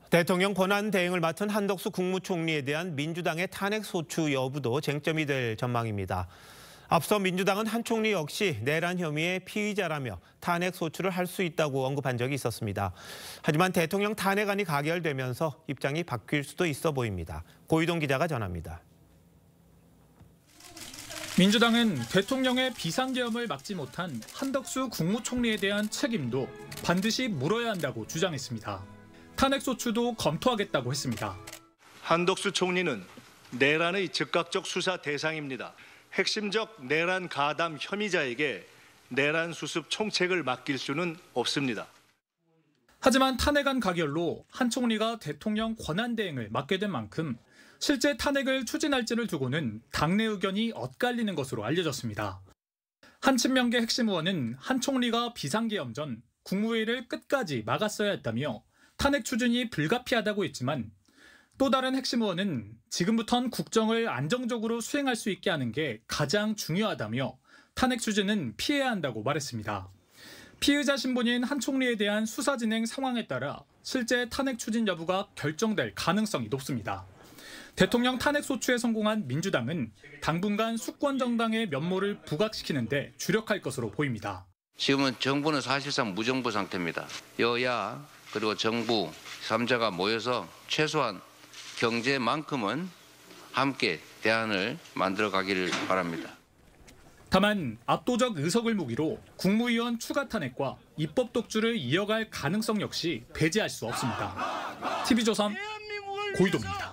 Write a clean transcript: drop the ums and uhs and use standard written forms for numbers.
대통령 권한 대행을 맡은 한덕수 국무총리에 대한 민주당의 탄핵 소추 여부도 쟁점이 될 전망입니다. 앞서 민주당은 한 총리 역시 내란 혐의의 피의자라며 탄핵 소추를 할 수 있다고 언급한 적이 있었습니다. 하지만 대통령 탄핵안이 가결되면서 입장이 바뀔 수도 있어 보입니다. 고이동 기자가 전합니다. 민주당은 대통령의 비상계엄을 막지 못한 한덕수 국무총리에 대한 책임도 반드시 물어야 한다고 주장했습니다. 탄핵소추도 검토하겠다고 했습니다. 한덕수 총리는 내란의 즉각적 수사 대상입니다. 핵심적 내란 가담 혐의자에게 내란 수습 총책을 맡길 수는 없습니다. 하지만 탄핵안 가결로 한 총리가 대통령 권한대행을 맡게 된 만큼 실제 탄핵을 추진할지를 두고는 당내 의견이 엇갈리는 것으로 알려졌습니다. 한 친명계 핵심 의원은 한 총리가 비상계엄 전 국무회의를 끝까지 막았어야 했다며 탄핵 추진이 불가피하다고 했지만 또 다른 핵심 의원은 지금부턴 국정을 안정적으로 수행할 수 있게 하는 게 가장 중요하다며 탄핵 추진은 피해야 한다고 말했습니다. 피의자 신분인 한 총리에 대한 수사 진행 상황에 따라 실제 탄핵 추진 여부가 결정될 가능성이 높습니다. 대통령 탄핵 소추에 성공한 민주당은 당분간 수권 정당의 면모를 부각시키는 데 주력할 것으로 보입니다. 지금은 정부는 사실상 무정부 상태입니다. 여야 그리고 정부 3자가 모여서 최소한 경제만큼은 함께 대안을 만들어 가기를 바랍니다. 다만 압도적 의석을 무기로 국무위원 추가 탄핵과 입법 독주를 이어갈 가능성 역시 배제할 수 없습니다. TV조선 고이동입니다.